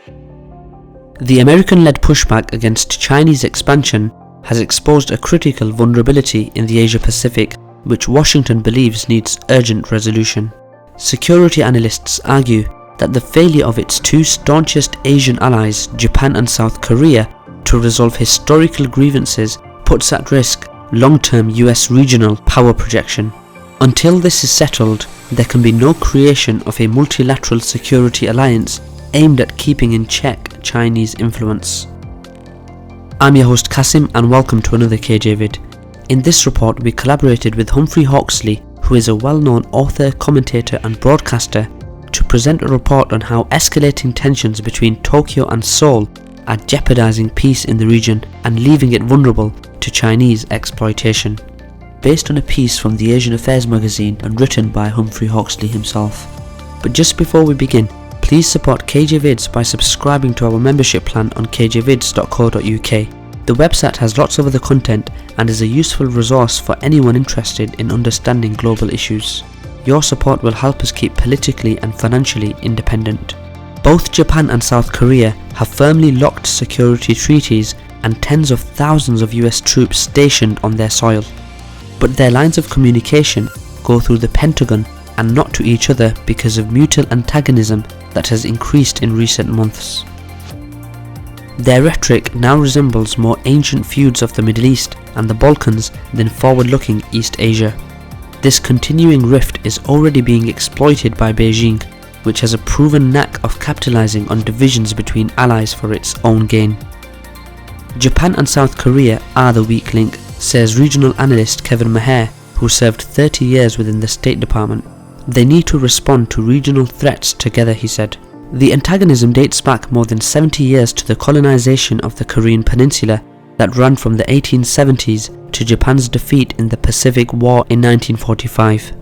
The American-led pushback against Chinese expansion has exposed a critical vulnerability in the Asia-Pacific, which Washington believes needs urgent resolution. Security analysts argue that the failure of its two staunchest Asian allies, Japan and South Korea, to resolve historical grievances puts at risk long-term US regional power projection. Until this is settled, there can be no creation of a multilateral security alliance aimed at keeping in check Chinese influence. I'm your host Kasim and welcome to another KJ vid. In this report we collaborated with Humphrey Hawksley, who is a well-known author, commentator and broadcaster, to present a report on how escalating tensions between Tokyo and Seoul are jeopardizing peace in the region and leaving it vulnerable to Chinese exploitation. Based on a piece from the Asian Affairs magazine and written by Humphrey Hawksley himself. But just before we begin, please support KJ Vids by subscribing to our membership plan on kjvids.co.uk. The website has lots of other content and is a useful resource for anyone interested in understanding global issues. Your support will help us keep politically and financially independent. Both Japan and South Korea have firmly locked security treaties and tens of thousands of US troops stationed on their soil. But their lines of communication go through the Pentagon and not to each other because of mutual antagonism that has increased in recent months. Their rhetoric now resembles more ancient feuds of the Middle East and the Balkans than forward-looking East Asia. This continuing rift is already being exploited by Beijing, which has a proven knack of capitalizing on divisions between allies for its own gain. Japan and South Korea are the weak link, says regional analyst Kevin Maher, who served 30 years within the State Department. They need to respond to regional threats together, he said. The antagonism dates back more than 70 years to the colonization of the Korean Peninsula that ran from the 1870s to Japan's defeat in the Pacific War in 1945.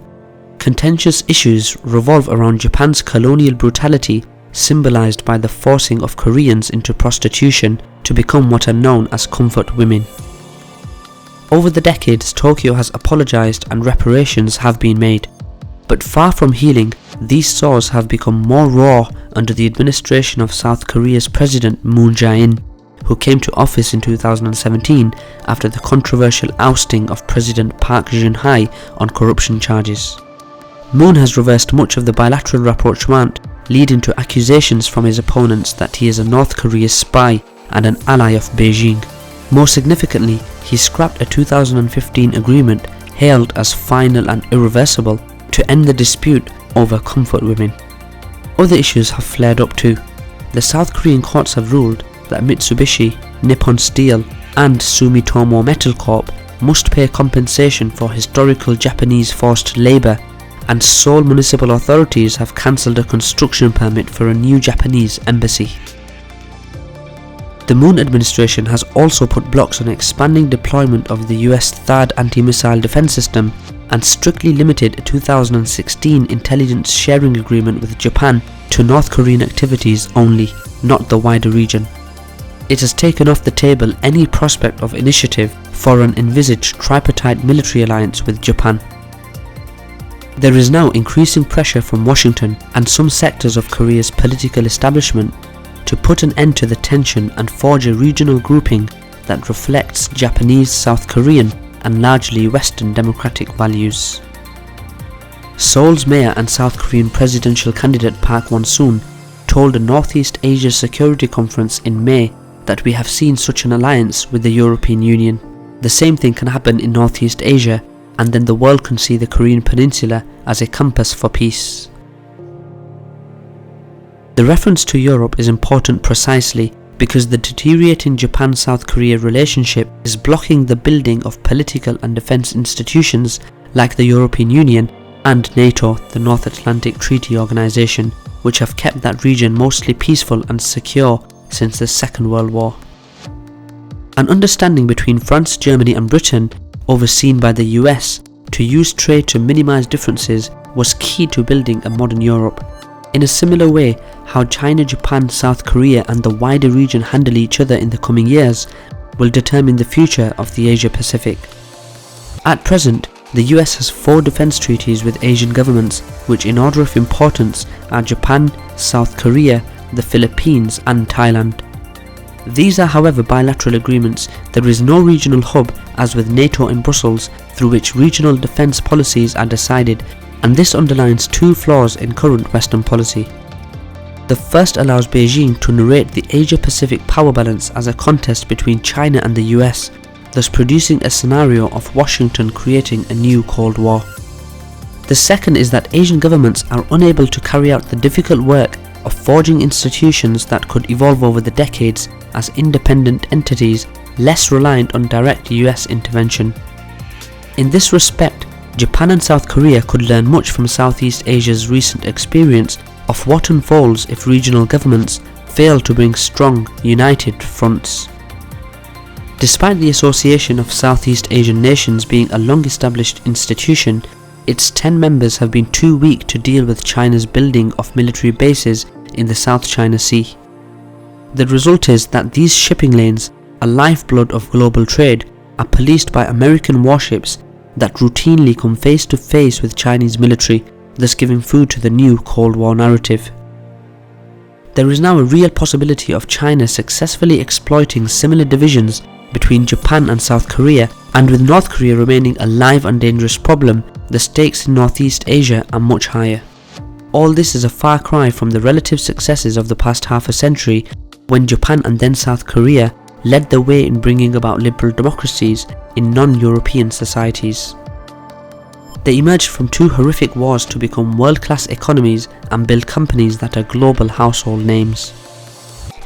Contentious issues revolve around Japan's colonial brutality, symbolized by the forcing of Koreans into prostitution to become what are known as comfort women. Over the decades, Tokyo has apologized and reparations have been made. But far from healing, these sores have become more raw under the administration of South Korea's President Moon Jae-in, who came to office in 2017 after the controversial ousting of President Park Geun-hye on corruption charges. Moon has reversed much of the bilateral rapprochement, leading to accusations from his opponents that he is a North Korea spy and an ally of Beijing. More significantly, he scrapped a 2015 agreement hailed as final and irreversible to end the dispute over comfort women. Other issues have flared up too. The South Korean courts have ruled that Mitsubishi, Nippon Steel and Sumitomo Metal Corp must pay compensation for historical Japanese forced labour, and Seoul municipal authorities have cancelled a construction permit for a new Japanese embassy. The Moon administration has also put blocks on expanding deployment of the US THAAD anti-missile defense system and strictly limited a 2016 intelligence sharing agreement with Japan to North Korean activities only, not the wider region. It has taken off the table any prospect of initiative for an envisaged tripartite military alliance with Japan. There is now increasing pressure from Washington and some sectors of Korea's political establishment to put an end to the tension and forge a regional grouping that reflects Japanese, South Korean and largely Western democratic values. Seoul's mayor and South Korean presidential candidate Park Won-soon told a Northeast Asia Security Conference in May that we have seen such an alliance with the European Union. The same thing can happen in Northeast Asia, and then the world can see the Korean Peninsula as a compass for peace. The reference to Europe is important precisely because the deteriorating Japan-South Korea relationship is blocking the building of political and defence institutions like the European Union and NATO, the North Atlantic Treaty Organization, which have kept that region mostly peaceful and secure since the Second World War. An understanding between France, Germany and Britain, overseen by the US, to use trade to minimise differences was key to building a modern Europe. In a similar way, how China, Japan, South Korea and the wider region handle each other in the coming years will determine the future of the Asia-Pacific. At present, the US has 4 defence treaties with Asian governments, which in order of importance are Japan, South Korea, the Philippines and Thailand. These are however bilateral agreements. There is no regional hub as with NATO in Brussels through which regional defence policies are decided, and this underlines two flaws in current Western policy. The first allows Beijing to narrate the Asia-Pacific power balance as a contest between China and the US, thus producing a scenario of Washington creating a new Cold War. The second is that Asian governments are unable to carry out the difficult work of forging institutions that could evolve over the decades as independent entities less reliant on direct US intervention. In this respect, Japan and South Korea could learn much from Southeast Asia's recent experience of what unfolds if regional governments fail to bring strong, united fronts. Despite the association of Southeast Asian nations being a long-established institution, its 10 members have been too weak to deal with China's building of military bases in the South China Sea. The result is that these shipping lanes, a lifeblood of global trade, are policed by American warships that routinely come face to face with Chinese military, thus giving food to the new Cold War narrative. There is now a real possibility of China successfully exploiting similar divisions between Japan and South Korea, and with North Korea remaining a live and dangerous problem, the stakes in Northeast Asia are much higher. All this is a far cry from the relative successes of the past half a century, when Japan and then South Korea led the way in bringing about liberal democracies in non-European societies. They emerged from two horrific wars to become world-class economies and build companies that are global household names.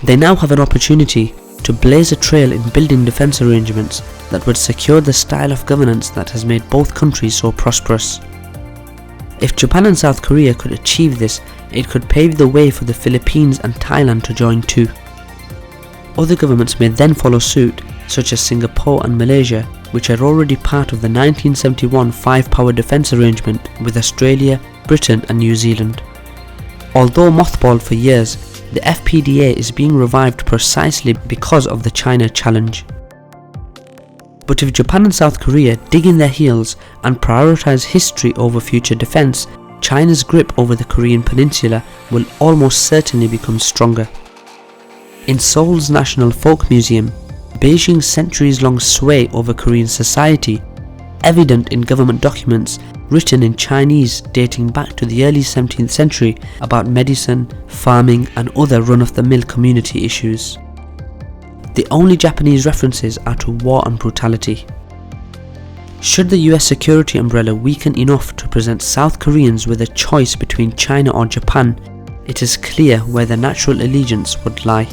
They now have an opportunity to blaze a trail in building defence arrangements that would secure the style of governance that has made both countries so prosperous. If Japan and South Korea could achieve this, it could pave the way for the Philippines and Thailand to join too. Other governments may then follow suit, such as Singapore and Malaysia, which are already part of the 1971 five-power defence arrangement with Australia, Britain and New Zealand. Although mothballed for years, the FPDA is being revived precisely because of the China challenge. But if Japan and South Korea dig in their heels and prioritise history over future defence, China's grip over the Korean peninsula will almost certainly become stronger. In Seoul's National Folk Museum, Beijing's centuries-long sway over Korean society, evident in government documents written in Chinese dating back to the early 17th century about medicine, farming and other run-of-the-mill community issues. The only Japanese references are to war and brutality. Should the US security umbrella weaken enough to present South Koreans with a choice between China or Japan, it is clear where their natural allegiance would lie.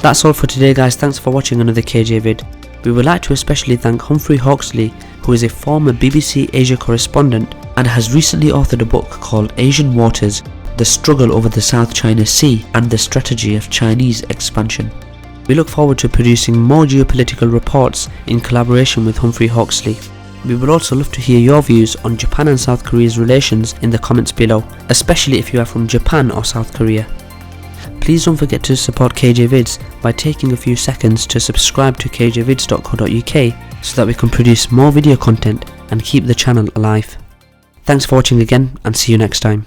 That's all for today guys, thanks for watching another KJ vid. We would like to especially thank Humphrey Hawksley, who is a former BBC Asia correspondent and has recently authored a book called Asian Waters, The Struggle over the South China Sea and the Strategy of Chinese Expansion. We look forward to producing more geopolitical reports in collaboration with Humphrey Hawksley. We would also love to hear your views on Japan and South Korea's relations in the comments below, especially if you are from Japan or South Korea. Please don't forget to support KJ Vids by taking a few seconds to subscribe to kjvids.co.uk so that we can produce more video content and keep the channel alive. Thanks for watching again and see you next time.